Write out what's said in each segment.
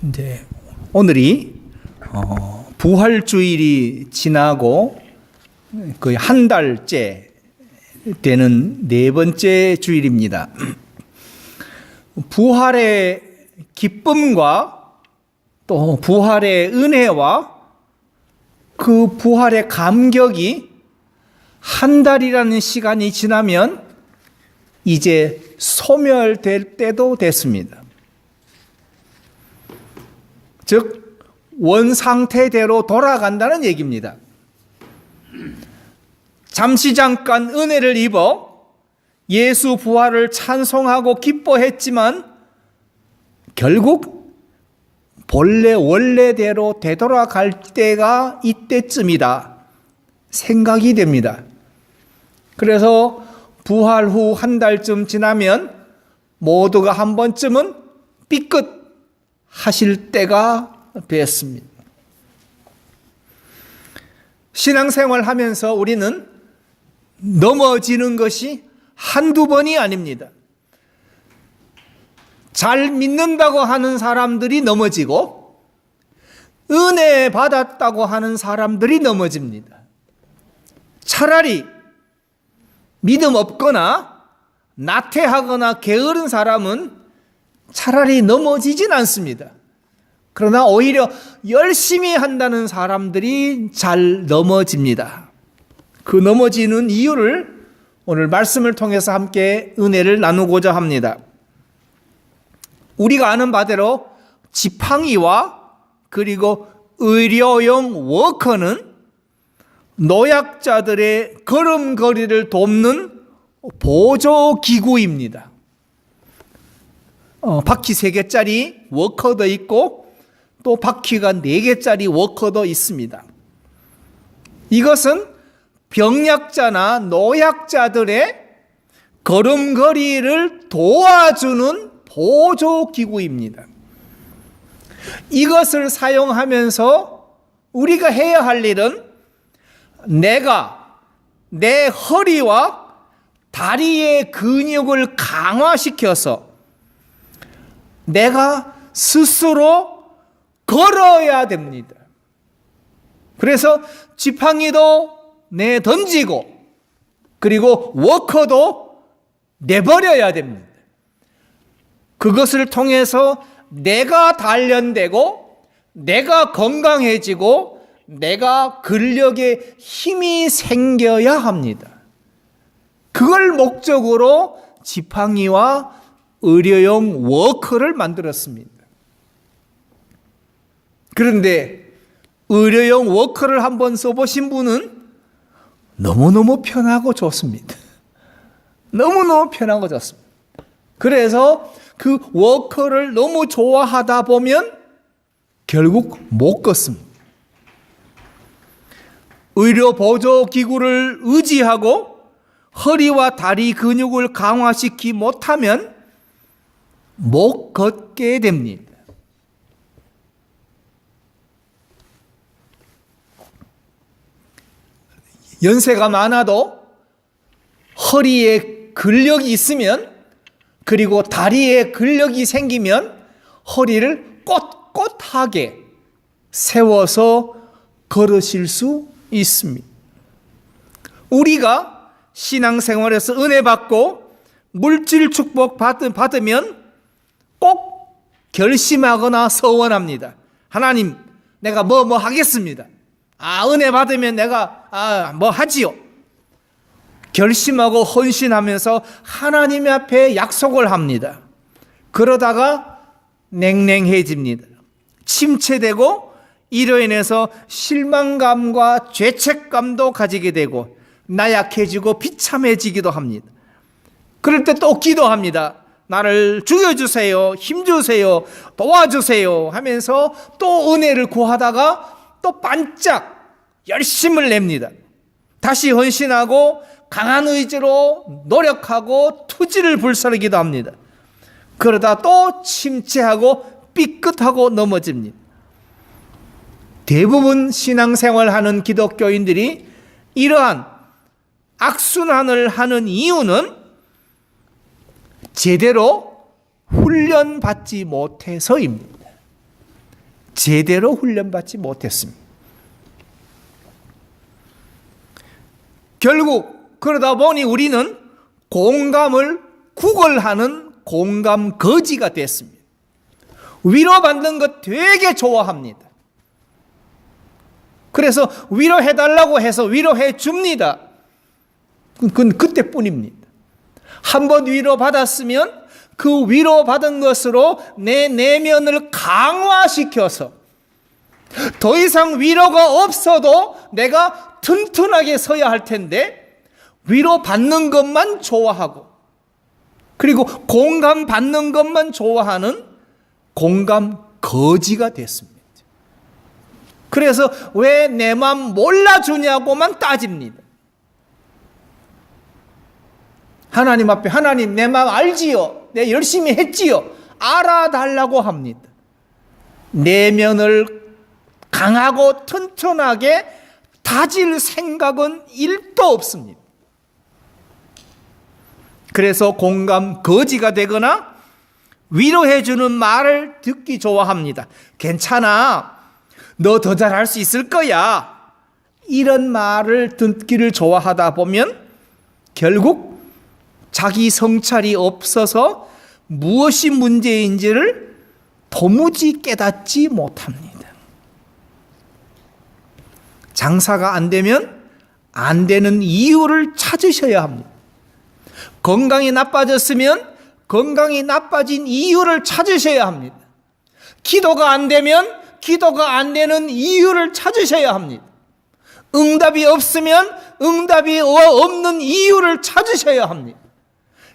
이제 오늘이 부활주일이 지나고 거의 한 달째 되는 네 번째 주일입니다. 부활의 기쁨과 또 부활의 은혜와 그 부활의 감격이 한 달이라는 시간이 지나면 이제 소멸될 때도 됐습니다. 즉 원상태대로 돌아간다는 얘기입니다. 잠시 잠깐 은혜를 입어 예수 부활을 찬송하고 기뻐했지만 결국 본래 원래대로 되돌아갈 때가 이때쯤이다 생각이 됩니다. 그래서 부활 후 한 달쯤 지나면 모두가 한 번쯤은 삐끗 하실 때가 되었습니다. 신앙생활 하면서 우리는 넘어지는 것이 한두 번이 아닙니다. 잘 믿는다고 하는 사람들이 넘어지고 은혜 받았다고 하는 사람들이 넘어집니다. 차라리 믿음 없거나 나태하거나 게으른 사람은 차라리 넘어지진 않습니다. 그러나 오히려 열심히 한다는 사람들이 잘 넘어집니다. 그 넘어지는 이유를 오늘 말씀을 통해서 함께 은혜를 나누고자 합니다. 우리가 아는 바대로 지팡이와 그리고 의료용 워커는 노약자들의 걸음걸이를 돕는 보조기구입니다. 바퀴 3개짜리 워커도 있고 또 바퀴가 4개짜리 워커도 있습니다. 이것은 병약자나 노약자들의 걸음걸이를 도와주는 보조기구입니다. 이것을 사용하면서 우리가 해야 할 일은 내가 내 허리와 다리의 근육을 강화시켜서 내가 스스로 걸어야 됩니다. 그래서 지팡이도 내던지고 그리고 워커도 내버려야 됩니다. 그것을 통해서 내가 단련되고 내가 건강해지고 내가 근력에 힘이 생겨야 합니다. 그걸 목적으로 지팡이와 의료용 워커를 만들었습니다. 그런데 의료용 워커를 한번 써보신 분은 너무너무 편하고 좋습니다. 너무너무 편하고 좋습니다. 그래서 그 워커를 너무 좋아하다 보면 결국 못 걷습니다. 의료 보조 기구를 의지하고 허리와 다리 근육을 강화시키지 못하면 못 걷게 됩니다. 연세가 많아도 허리에 근력이 있으면 그리고 다리에 근력이 생기면 허리를 꼿꼿하게 세워서 걸으실 수 있습니다. 우리가 신앙생활에서 은혜 받고 물질 축복 받으면 꼭 결심하거나 서원합니다. 하나님, 내가 뭐 하겠습니다. 은혜 받으면 내가 뭐 하지요. 결심하고 헌신하면서 하나님 앞에 약속을 합니다. 그러다가 냉랭해집니다. 침체되고 이로 인해서 실망감과 죄책감도 가지게 되고 나약해지고 비참해지기도 합니다. 그럴 때 또 기도합니다. 나를 죽여주세요, 힘주세요, 도와주세요 하면서 또 은혜를 구하다가 또 반짝 열심을 냅니다. 다시 헌신하고 강한 의지로 노력하고 투지를 불사르기도 합니다. 그러다 또 침체하고 삐끗하고 넘어집니다. 대부분 신앙생활하는 기독교인들이 이러한 악순환을 하는 이유는 제대로 훈련받지 못해서입니다. 제대로 훈련받지 못했습니다. 결국 그러다 보니 우리는 공감을 구걸하는 공감 거지가 됐습니다. 위로받는 것 되게 좋아합니다. 그래서 위로해달라고 해서 위로해 줍니다. 그건 그때뿐입니다. 한번 위로받았으면 그 위로받은 것으로 내 내면을 강화시켜서 더 이상 위로가 없어도 내가 튼튼하게 서야 할 텐데 위로받는 것만 좋아하고 그리고 공감받는 것만 좋아하는 공감 거지가 됐습니다. 그래서 왜 내 마음 몰라주냐고만 따집니다. 하나님 앞에 하나님 내 마음 알지요? 내 열심히 했지요? 알아달라고 합니다. 내면을 강하고 튼튼하게 다질 생각은 1도 없습니다. 그래서 공감 거지가 되거나 위로해주는 말을 듣기 좋아합니다. 괜찮아. 너 더 잘할 수 있을 거야. 이런 말을 듣기를 좋아하다 보면 결국 자기 성찰이 없어서 무엇이 문제인지를 도무지 깨닫지 못합니다. 장사가 안 되면 안 되는 이유를 찾으셔야 합니다. 건강이 나빠졌으면 건강이 나빠진 이유를 찾으셔야 합니다. 기도가 안 되면 기도가 안 되는 이유를 찾으셔야 합니다. 응답이 없으면 응답이 없는 이유를 찾으셔야 합니다.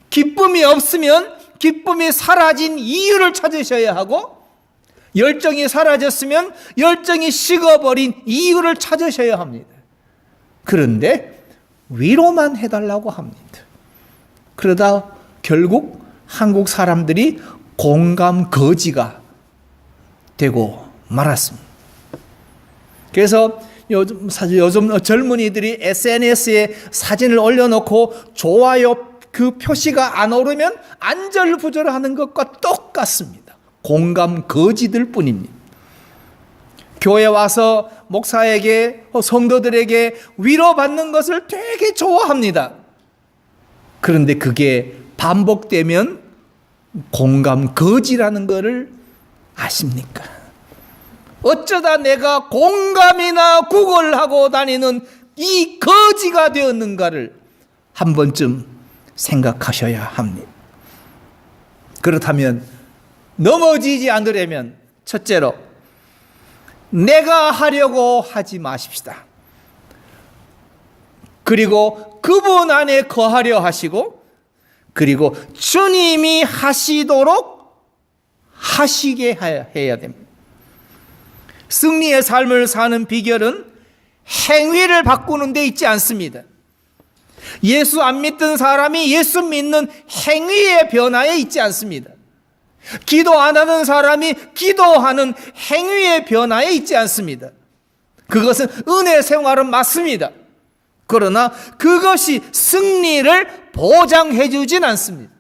기쁨이 없으면 기쁨이 사라진 이유를 찾으셔야 하고 열정이 사라졌으면 열정이 식어버린 이유를 찾으셔야 합니다. 그런데 위로만 해달라고 합니다. 그러다 결국 한국 사람들이 공감 거지가 되고 말았습니다. 그래서 요즘 젊은이들이 SNS에 사진을 올려놓고 좋아요 그 표시가 안 오르면 안절부절하는 것과 똑같습니다. 공감 거지들 뿐입니다. 교회 와서 목사에게 성도들에게 위로받는 것을 되게 좋아합니다. 그런데 그게 반복되면 공감 거지라는 것을 아십니까? 어쩌다 내가 공감이나 구걸하고 다니는 이 거지가 되었는가를 한 번쯤 생각하셔야 합니다. 그렇다면 넘어지지 않으려면 첫째로 내가 하려고 하지 마십시다. 그리고 그분 안에 거하려 하시고 그리고 주님이 하시도록 하시게 해야 됩니다. 승리의 삶을 사는 비결은 행위를 바꾸는 데 있지 않습니다. 예수 안 믿던 사람이 예수 믿는 행위의 변화에 있지 않습니다. 기도 안 하는 사람이 기도하는 행위의 변화에 있지 않습니다. 그것은 은혜 생활은 맞습니다. 그러나 그것이 승리를 보장해 주진 않습니다.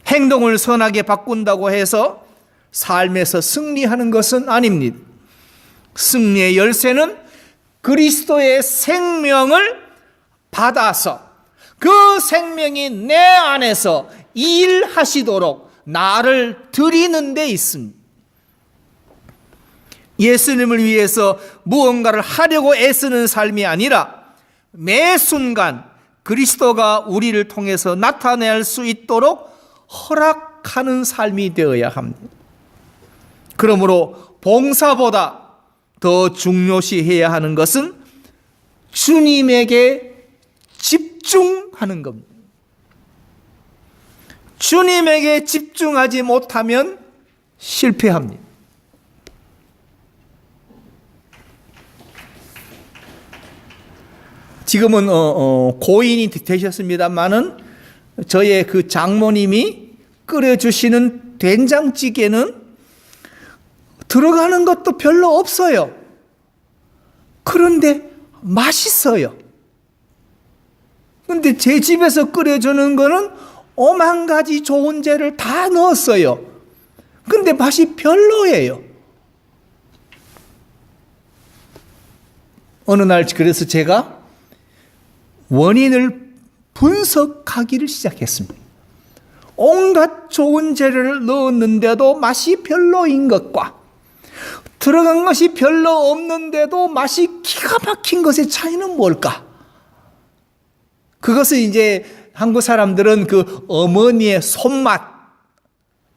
행동을 선하게 바꾼다고 해서 삶에서 승리하는 것은 아닙니다. 승리의 열쇠는 그리스도의 생명을 받아서 그 생명이 내 안에서 일하시도록 나를 드리는 데 있습니다. 예수님을 위해서 무언가를 하려고 애쓰는 삶이 아니라 매 순간 그리스도가 우리를 통해서 나타낼 수 있도록 허락하는 삶이 되어야 합니다. 그러므로 봉사보다 더 중요시해야 하는 것은 주님에게 집중하는 겁니다. 주님에게 집중하지 못하면 실패합니다. 지금은 고인이 되셨습니다만은 저의 그 장모님이 끓여주시는 된장찌개는 들어가는 것도 별로 없어요. 그런데 맛있어요. 그런데 제 집에서 끓여주는 거는 오만 가지 좋은 재를 다 넣었어요. 근데 맛이 별로예요. 어느 날 그래서 제가 원인을 분석하기를 시작했습니다. 온갖 좋은 재료를 넣었는데도 맛이 별로인 것과 들어간 것이 별로 없는데도 맛이 기가 막힌 것의 차이는 뭘까? 그것을 이제 한국 사람들은 그 어머니의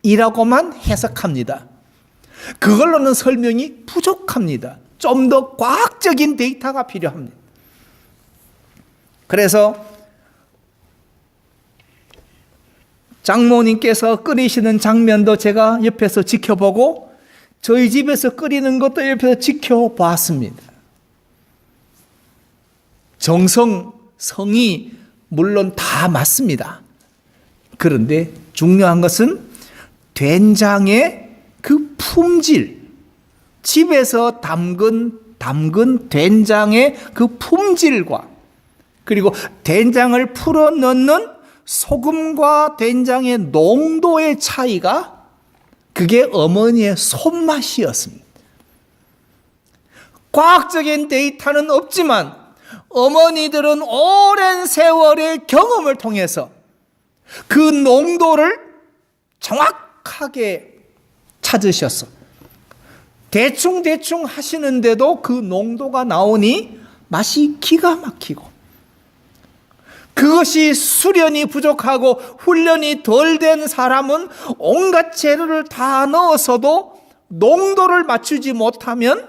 손맛이라고만 해석합니다. 그걸로는 설명이 부족합니다. 좀 더 과학적인 데이터가 필요합니다. 그래서 장모님께서 끓이시는 장면도 제가 옆에서 지켜보고 저희 집에서 끓이는 것도 옆에서 지켜봤습니다. 성이 물론 다 맞습니다. 그런데 중요한 것은 된장의 그 품질, 집에서 담근 된장의 그 품질과 그리고 된장을 풀어 넣는 소금과 된장의 농도의 차이가 그게 어머니의 손맛이었습니다. 과학적인 데이터는 없지만 어머니들은 오랜 세월의 경험을 통해서 그 농도를 정확하게 찾으셨어. 대충 하시는데도 그 농도가 나오니 맛이 기가 막히고, 그것이 수련이 부족하고 훈련이 덜 된 사람은 온갖 재료를 다 넣어서도 농도를 맞추지 못하면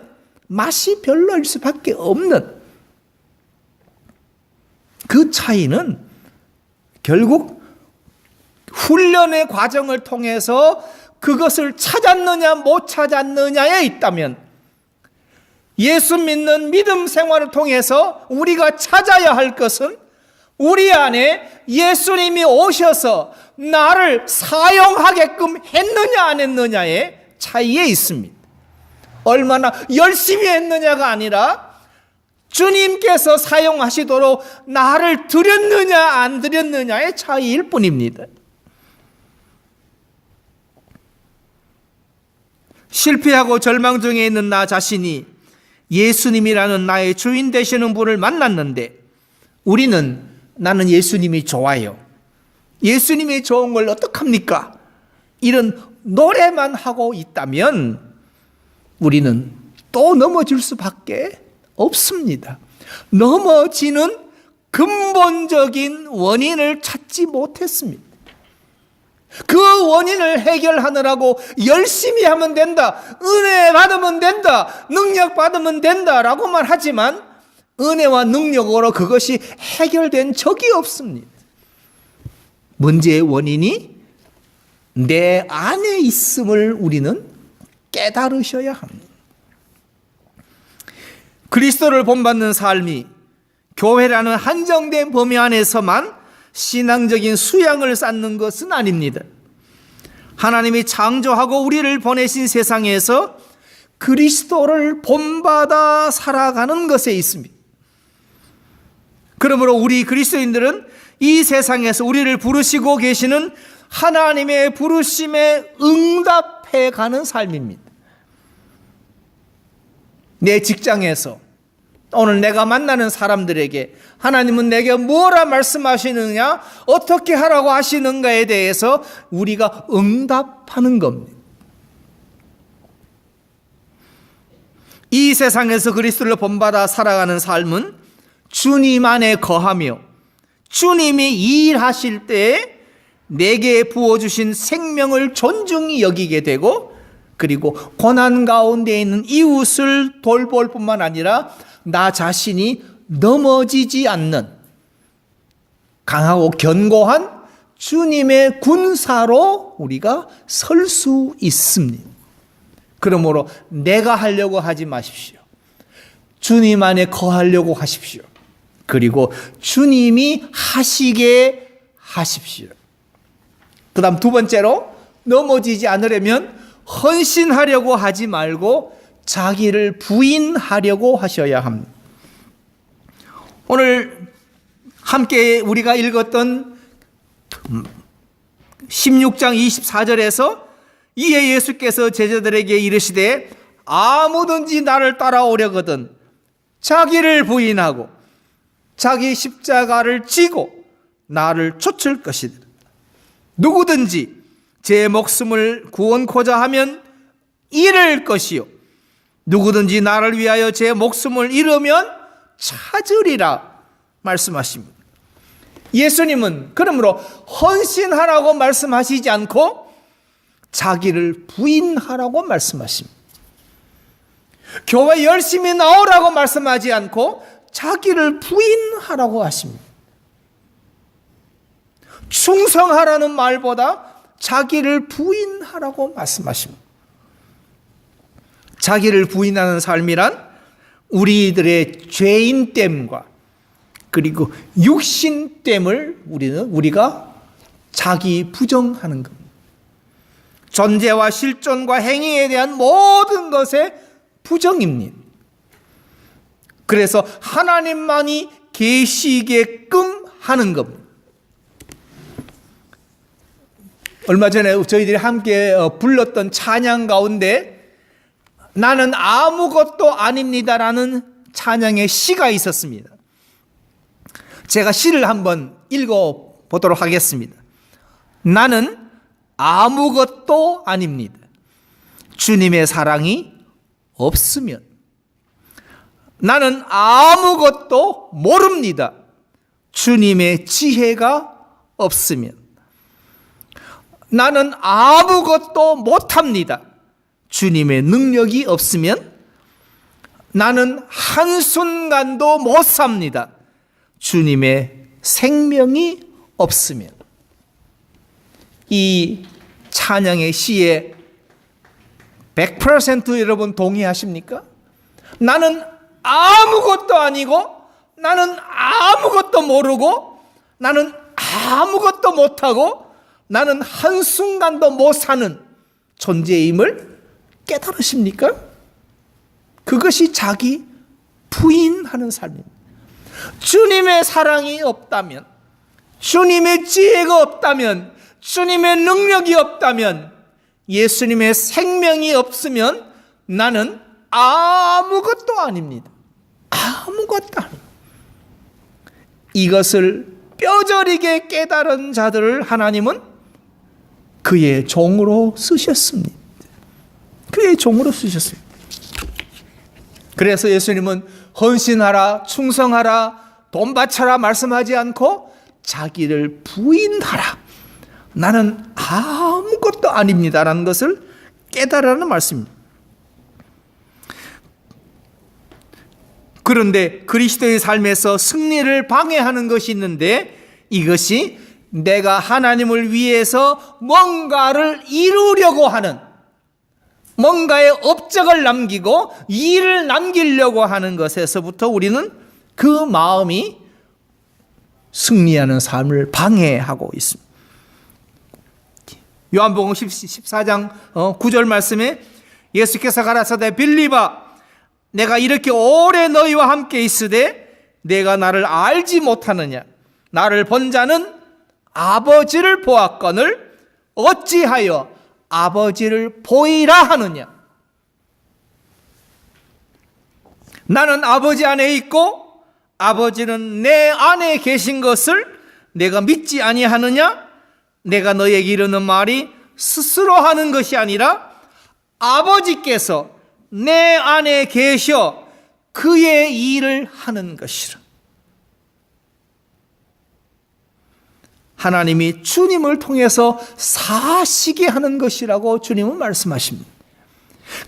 맛이 별로일 수밖에 없는, 그 차이는 결국 훈련의 과정을 통해서 그것을 찾았느냐 못 찾았느냐에 있다면, 예수 믿는 믿음 생활을 통해서 우리가 찾아야 할 것은 우리 안에 예수님이 오셔서 나를 사용하게끔 했느냐 안 했느냐의 차이에 있습니다. 얼마나 열심히 했느냐가 아니라 주님께서 사용하시도록 나를 드렸느냐 안 드렸느냐의 차이일 뿐입니다. 실패하고 절망 중에 있는 나 자신이 예수님이라는 나의 주인 되시는 분을 만났는데, 나는 예수님이 좋아요, 예수님이 좋은 걸 어떡합니까? 이런 노래만 하고 있다면 우리는 또 넘어질 수밖에 없습니다. 넘어지는 근본적인 원인을 찾지 못했습니다. 그 원인을 해결하느라고 열심히 하면 된다, 은혜 받으면 된다, 능력 받으면 된다라고만 하지만 은혜와 능력으로 그것이 해결된 적이 없습니다. 문제의 원인이 내 안에 있음을 우리는 깨달으셔야 합니다. 그리스도를 본받는 삶이 교회라는 한정된 범위 안에서만 신앙적인 수양을 쌓는 것은 아닙니다. 하나님이 창조하고 우리를 보내신 세상에서 그리스도를 본받아 살아가는 것에 있습니다. 그러므로 우리 그리스도인들은 이 세상에서 우리를 부르시고 계시는 하나님의 부르심에 응답해 가는 삶입니다. 내 직장에서, 오늘 내가 만나는 사람들에게 하나님은 내게 뭐라 말씀하시느냐, 어떻게 하라고 하시는가에 대해서 우리가 응답하는 겁니다. 이 세상에서 그리스도를 본받아 살아가는 삶은 주님 안에 거하며 주님이 일하실 때에 내게 부어주신 생명을 존중히 여기게 되고, 그리고 고난 가운데 있는 이웃을 돌볼 뿐만 아니라 나 자신이 넘어지지 않는 강하고 견고한 주님의 군사로 우리가 설 수 있습니다. 그러므로 내가 하려고 하지 마십시오. 주님 안에 거하려고 하십시오. 그리고 주님이 하시게 하십시오. 그 다음 두 번째로, 넘어지지 않으려면 헌신하려고 하지 말고 자기를 부인하려고 하셔야 합니다. 오늘 함께 우리가 읽었던 16장 24절에서 이에 예수께서 제자들에게 이르시되 아무든지 나를 따라오려거든 자기를 부인하고 자기 십자가를 지고 나를 쫓을 것이다. 누구든지 제 목숨을 구원코자 하면 잃을 것이요 누구든지 나를 위하여 제 목숨을 잃으면 찾으리라 말씀하십니다. 예수님은 그러므로 헌신하라고 말씀하시지 않고 자기를 부인하라고 말씀하십니다. 교회 열심히 나오라고 말씀하지 않고 자기를 부인하라고 하십니다. 충성하라는 말보다 자기를 부인하라고 말씀하십니다. 자기를 부인하는 삶이란 우리들의 죄인됨과 그리고 육신됨을 우리가 자기 부정하는 겁니다. 존재와 실존과 행위에 대한 모든 것의 부정입니다. 그래서 하나님만이 계시게끔 하는 겁니다. 얼마 전에 저희들이 함께 불렀던 찬양 가운데 나는 아무것도 아닙니다라는 찬양의 시가 있었습니다. 제가 시를 한번 읽어보도록 하겠습니다. 나는 아무것도 아닙니다. 주님의 사랑이 없으면. 나는 아무것도 모릅니다. 주님의 지혜가 없으면. 나는 아무것도 못합니다. 주님의 능력이 없으면. 나는 한순간도 못 삽니다. 주님의 생명이 없으면. 이 찬양의 시에 100% 여러분 동의하십니까? 나는 아무것도 아니고 나는 아무것도 모르고 나는 아무것도 못하고 나는 한순간도 못 사는 존재임을 깨달으십니까? 그것이 자기 부인하는 삶입니다. 주님의 사랑이 없다면, 주님의 지혜가 없다면, 주님의 능력이 없다면, 예수님의 생명이 없으면 나는 아무것도 아닙니다. 아무것도 아닙니다. 이것을 뼈저리게 깨달은 자들을 하나님은 그의 종으로 쓰셨습니다. 그의 종으로 쓰셨습니다. 그래서 예수님은 헌신하라, 충성하라, 돈 바쳐라 말씀하지 않고 자기를 부인하라. 나는 아무것도 아닙니다라는 것을 깨달으라는 말씀입니다. 그런데 그리스도의 삶에서 승리를 방해하는 것이 있는데 이것이 내가 하나님을 위해서 뭔가를 이루려고 하는 뭔가의 업적을 남기고 일을 남기려고 하는 것에서부터 우리는 그 마음이 승리하는 삶을 방해하고 있습니다. 요한복음 14장 9절 말씀에 예수께서 가라사대 빌립아 내가 이렇게 오래 너희와 함께 있으되 내가 나를 알지 못하느냐 나를 본 자는 아버지를 보았거늘 어찌하여 아버지를 보이라 하느냐. 나는 아버지 안에 있고 아버지는 내 안에 계신 것을 내가 믿지 아니하느냐. 내가 너에게 이르는 말이 스스로 하는 것이 아니라 아버지께서 내 안에 계셔 그의 일을 하는 것이라. 하나님이 주님을 통해서 사시게 하는 것이라고 주님은 말씀하십니다.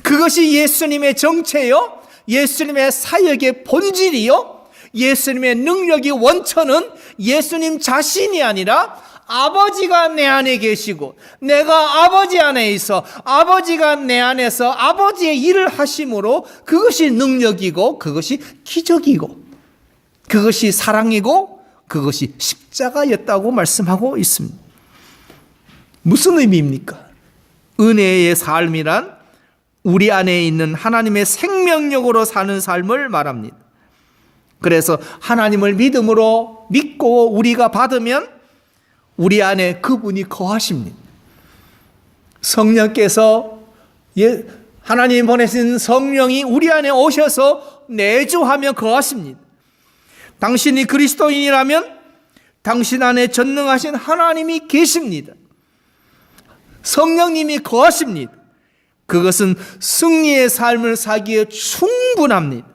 그것이 예수님의 정체요, 예수님의 사역의 본질이요, 예수님의 능력이 원천은 예수님 자신이 아니라 아버지가 내 안에 계시고 내가 아버지 안에 있어 아버지가 내 안에서 아버지의 일을 하심으로 그것이 능력이고 그것이 기적이고 그것이 사랑이고 그것이 십자가였다고 말씀하고 있습니다. 무슨 의미입니까? 은혜의 삶이란 우리 안에 있는 하나님의 생명력으로 사는 삶을 말합니다. 그래서 하나님을 믿음으로 믿고 우리가 받으면 우리 안에 그분이 거하십니다. 성령께서 하나님 보내신 성령이 우리 안에 오셔서 내주하며 거하십니다. 당신이 그리스도인이라면 당신 안에 전능하신 하나님이 계십니다. 성령님이 거하십니다. 그것은 승리의 삶을 살기에 충분합니다.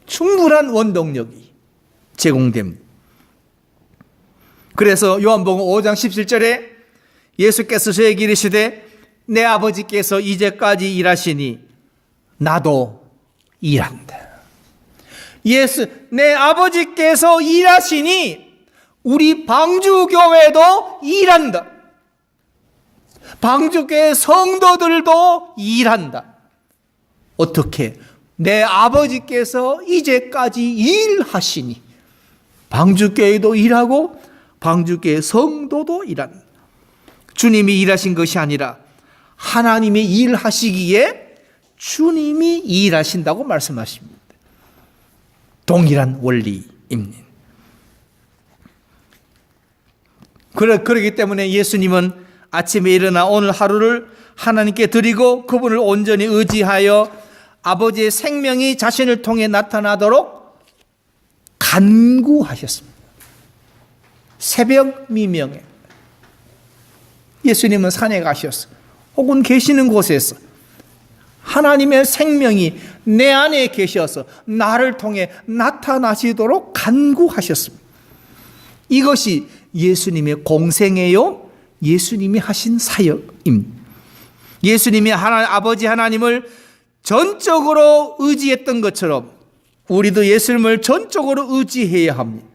충분한 원동력이 제공됩니다. 그래서 요한복음 5장 17절에 예수께서 저에게 이르시되 내 아버지께서 이제까지 일하시니 나도 일한다. 내 아버지께서 일하시니 우리 방주교회도 일한다. 방주교회 성도들도 일한다. 어떻게? 내 아버지께서 이제까지 일하시니 방주교회도 일하고 방주교회 성도도 일한다. 주님이 일하신 것이 아니라 하나님이 일하시기에 주님이 일하신다고 말씀하십니다. 동일한 원리입니다. 그렇기 때문에 예수님은 아침에 일어나 오늘 하루를 하나님께 드리고 그분을 온전히 의지하여 아버지의 생명이 자신을 통해 나타나도록 간구하셨습니다. 새벽 미명에 예수님은 산에 가셔서 혹은 계시는 곳에서 하나님의 생명이 내 안에 계셔서 나를 통해 나타나시도록 간구하셨습니다. 이것이 예수님의 공생애요, 예수님이 하신 사역입니다. 예수님이 아버지 하나님을 전적으로 의지했던 것처럼 우리도 예수님을 전적으로 의지해야 합니다.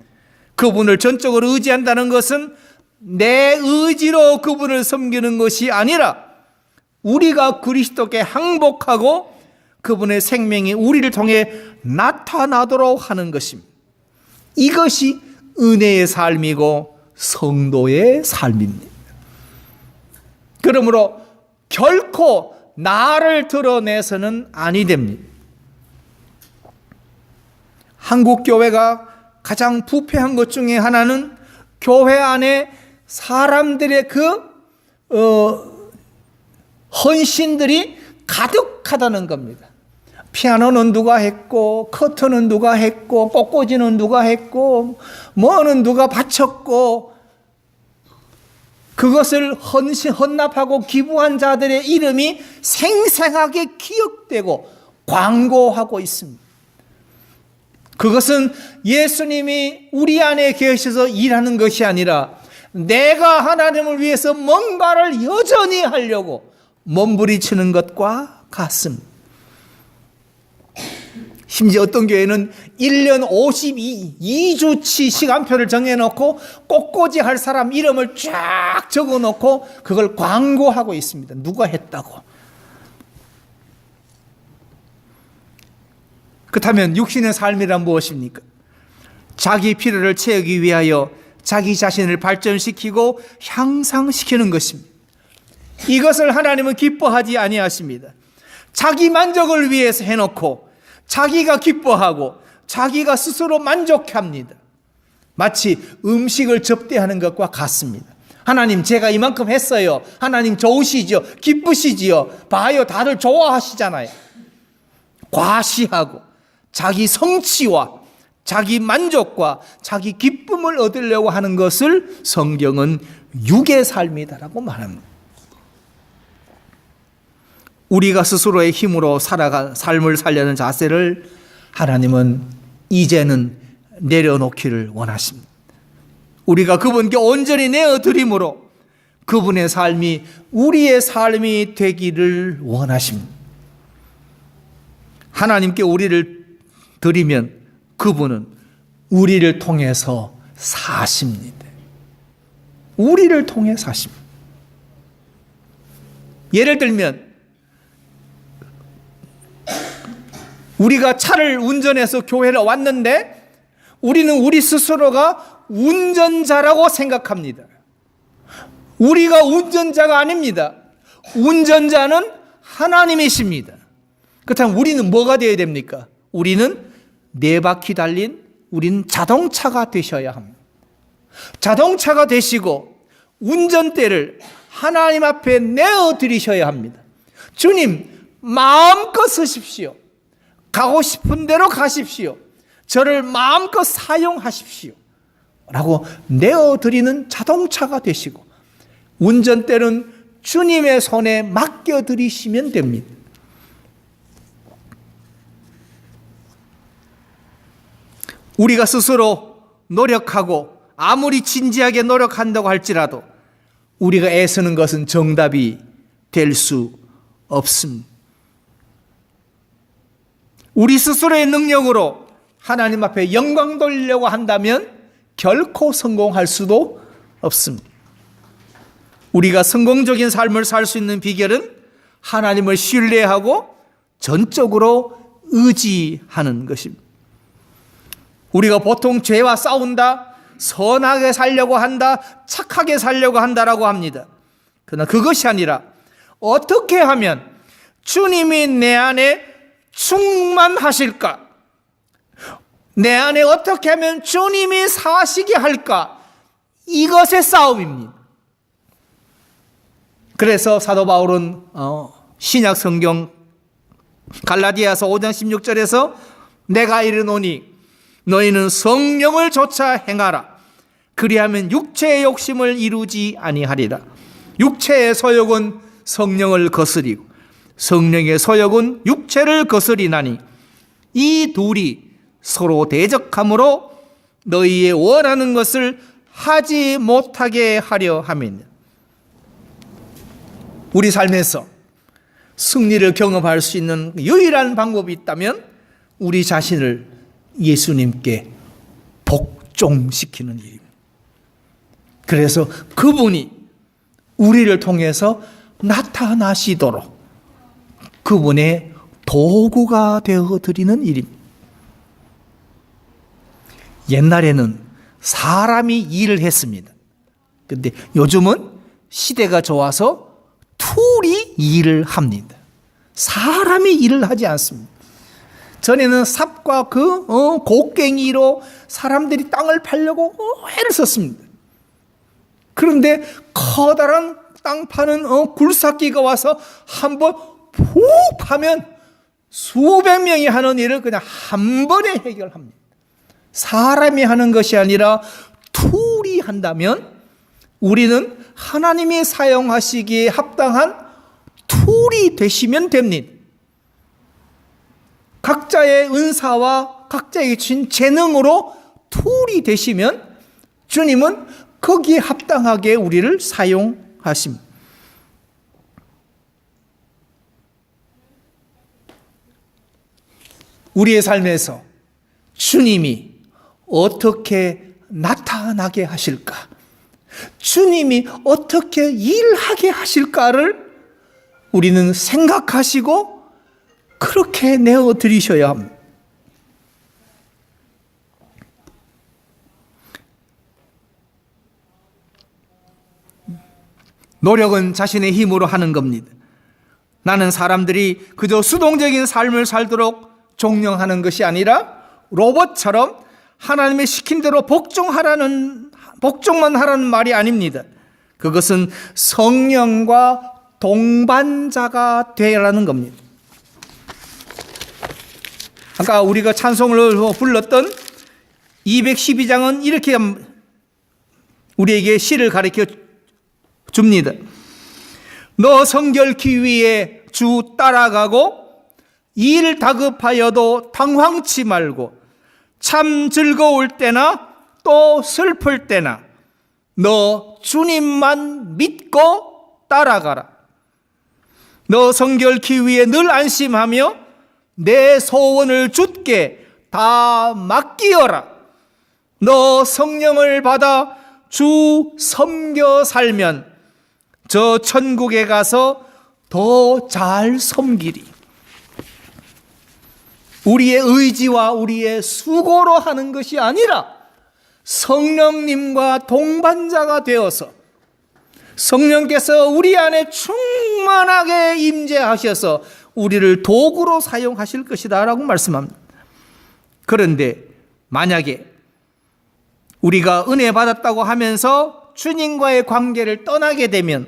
그분을 전적으로 의지한다는 것은 내 의지로 그분을 섬기는 것이 아니라 우리가 그리스도께 항복하고 그분의 생명이 우리를 통해 나타나도록 하는 것입니다. 이것이 은혜의 삶이고 성도의 삶입니다. 그러므로 결코 나를 드러내서는 아니 됩니다. 한국 교회가 가장 부패한 것 중에 하나는 교회 안에 사람들의 헌신들이 가득하다는 겁니다. 피아노는 누가 했고, 커튼은 누가 했고, 꽃꽂이는 누가 했고, 뭐는 누가 바쳤고, 그것을 헌납하고 기부한 자들의 이름이 생생하게 기억되고 광고하고 있습니다. 그것은 예수님이 우리 안에 계셔서 일하는 것이 아니라 내가 하나님을 위해서 뭔가를 여전히 하려고 몸부림치는 것과 같습니다. 심지어 어떤 교회는 1년 52주치 시간표를 정해놓고 꽃꽂이 할 사람 이름을 쫙 적어놓고 그걸 광고하고 있습니다. 누가 했다고. 그렇다면 육신의 삶이란 무엇입니까? 자기 필요를 채우기 위하여 자기 자신을 발전시키고 향상시키는 것입니다. 이것을 하나님은 기뻐하지 아니하십니다. 자기 만족을 위해서 해놓고 자기가 기뻐하고 자기가 스스로 만족합니다. 마치 음식을 접대하는 것과 같습니다. 하나님 제가 이만큼 했어요. 하나님 좋으시죠? 기쁘시지요? 봐요 다들 좋아하시잖아요. 과시하고 자기 성취와 자기 만족과 자기 기쁨을 얻으려고 하는 것을 성경은 육의 삶이다라고 말합니다. 우리가 스스로의 힘으로 삶을 살려는 자세를 하나님은 이제는 내려놓기를 원하십니다. 우리가 그분께 온전히 내어드림으로 그분의 삶이 우리의 삶이 되기를 원하십니다. 하나님께 우리를 드리면 그분은 우리를 통해서 사십니다. 우리를 통해 사십니다. 예를 들면 우리가 차를 운전해서 교회를 왔는데 우리는 우리 스스로가 운전자라고 생각합니다. 우리가 운전자가 아닙니다. 운전자는 하나님이십니다. 그렇다면 우리는 뭐가 되어야 됩니까? 우리는 네 바퀴 달린 우리는 자동차가 되셔야 합니다. 자동차가 되시고 운전대를 하나님 앞에 내어드리셔야 합니다. 주님, 마음껏 쓰십시오. 가고 싶은 대로 가십시오. 저를 마음껏 사용하십시오. 라고 내어드리는 자동차가 되시고, 운전대는 주님의 손에 맡겨드리시면 됩니다. 우리가 스스로 노력하고 아무리 진지하게 노력한다고 할지라도 우리가 애쓰는 것은 정답이 될 수 없습니다. 우리 스스로의 능력으로 하나님 앞에 영광 돌리려고 한다면 결코 성공할 수도 없습니다. 우리가 성공적인 삶을 살 수 있는 비결은 하나님을 신뢰하고 전적으로 의지하는 것입니다. 우리가 보통 죄와 싸운다, 선하게 살려고 한다, 착하게 살려고 한다라고 합니다. 그러나 그것이 아니라 어떻게 하면 주님이 내 안에 충만하실까? 내 안에 어떻게 하면 주님이 사시게 할까? 이것의 싸움입니다. 그래서 사도 바울은 신약 성경 갈라디아서 5장 16절에서 내가 이르노니 너희는 성령을 좇아 행하라. 그리하면 육체의 욕심을 이루지 아니하리라. 육체의 소욕은 성령을 거스리고 성령의 소욕은 육체를 거스리나니 이 둘이 서로 대적함으로 너희의 원하는 것을 하지 못하게 하려 함이니라. 우리 삶에서 승리를 경험할 수 있는 유일한 방법이 있다면 우리 자신을 예수님께 복종시키는 일입니다. 그래서 그분이 우리를 통해서 나타나시도록 그분의 도구가 되어드리는 일입니다. 옛날에는 사람이 일을 했습니다. 그런데 요즘은 시대가 좋아서 툴이 일을 합니다. 사람이 일을 하지 않습니다. 전에는 삽과 곡괭이로 사람들이 땅을 파려고 애를 썼습니다. 그런데 커다란 땅 파는 굴삭기가 와서 한번 푹 파면 수백 명이 하는 일을 그냥 한 번에 해결합니다. 사람이 하는 것이 아니라 툴이 한다면 우리는 하나님이 사용하시기에 합당한 툴이 되시면 됩니다. 각자의 은사와 각자에게 주신 재능으로 툴이 되시면 주님은 거기에 합당하게 우리를 사용하십니다. 우리의 삶에서 주님이 어떻게 나타나게 하실까? 주님이 어떻게 일하게 하실까를 우리는 생각하시고 그렇게 내어드리셔야 합니다. 노력은 자신의 힘으로 하는 겁니다. 나는 사람들이 그저 수동적인 삶을 살도록 종령하는 것이 아니라 로봇처럼 하나님의 시킨 대로 복종만 하라는 말이 아닙니다. 그것은 성령과 동반자가 되라는 겁니다. 아까 우리가 찬송을 불렀던 212장은 이렇게 우리에게 시를 가르쳐 줍니다. 너 성결케 위해 주 따라가고 일 다급하여도 당황치 말고 참 즐거울 때나 또 슬플 때나 너 주님만 믿고 따라가라. 너 성결케 위해 늘 안심하며 내 소원을 주께 다 맡기어라. 너 성령을 받아 주 섬겨 살면 저 천국에 가서 더 잘 섬기리. 우리의 의지와 우리의 수고로 하는 것이 아니라 성령님과 동반자가 되어서 성령께서 우리 안에 충만하게 임재하셔서 우리를 도구로 사용하실 것이다 라고 말씀합니다. 그런데 만약에 우리가 은혜 받았다고 하면서 주님과의 관계를 떠나게 되면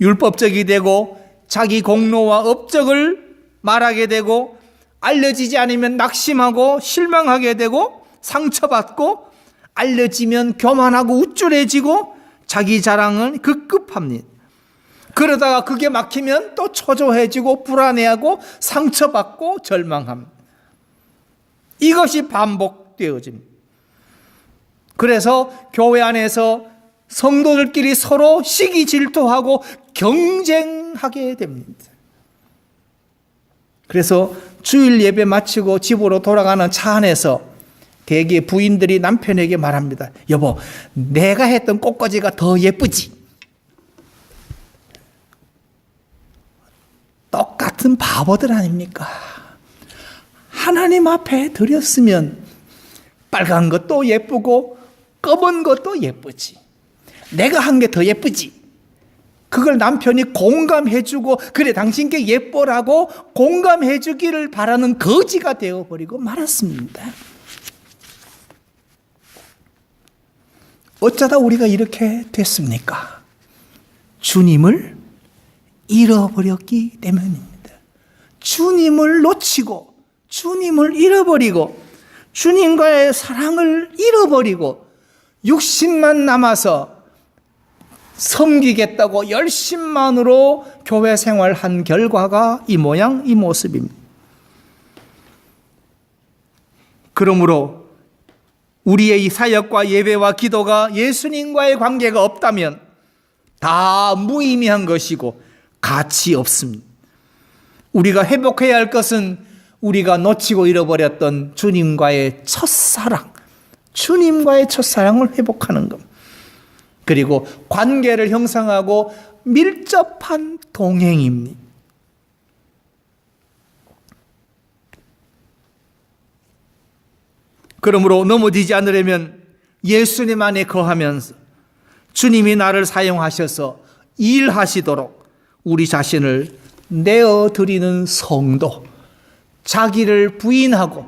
율법적이 되고 자기 공로와 업적을 말하게 되고 알려지지 않으면 낙심하고 실망하게 되고 상처받고 알려지면 교만하고 우쭐해지고 자기 자랑은 급급합니다. 그러다가 그게 막히면 또 초조해지고 불안해하고 상처받고 절망합니다. 이것이 반복되어집니다. 그래서 교회 안에서 성도들끼리 서로 시기 질투하고 경쟁하게 됩니다. 그래서 주일 예배 마치고 집으로 돌아가는 차 안에서 대개 부인들이 남편에게 말합니다. 여보, 내가 했던 꽃꽂이가 더 예쁘지? 똑같은 바보들 아닙니까? 하나님 앞에 드렸으면 빨간 것도 예쁘고 검은 것도 예쁘지. 내가 한 게 더 예쁘지. 그걸 남편이 공감해주고 그래 당신께 예뻐라고 공감해주기를 바라는 거지가 되어버리고 말았습니다. 어쩌다 우리가 이렇게 됐습니까? 주님을 잃어버렸기 때문입니다. 주님을 놓치고 주님을 잃어버리고 주님과의 사랑을 잃어버리고 육신만 남아서 섬기겠다고 열심만으로 교회 생활한 결과가 이 모양 이 모습입니다. 그러므로 우리의 이 사역과 예배와 기도가 예수님과의 관계가 없다면 다 무의미한 것이고 가치 없습니다. 우리가 회복해야 할 것은 우리가 놓치고 잃어버렸던 주님과의 첫사랑, 주님과의 첫사랑을 회복하는 것. 그리고 관계를 형성하고 밀접한 동행입니다. 그러므로 넘어지지 않으려면 예수님 안에 거하면서 주님이 나를 사용하셔서 일하시도록 우리 자신을 내어드리는 성도, 자기를 부인하고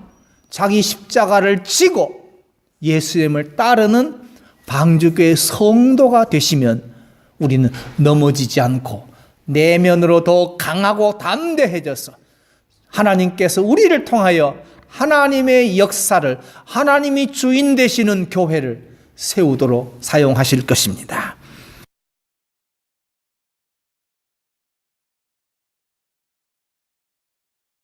자기 십자가를 지고 예수님을 따르는 방주교의 성도가 되시면 우리는 넘어지지 않고 내면으로 더 강하고 담대해져서 하나님께서 우리를 통하여 하나님의 역사를, 하나님이 주인 되시는 교회를 세우도록 사용하실 것입니다.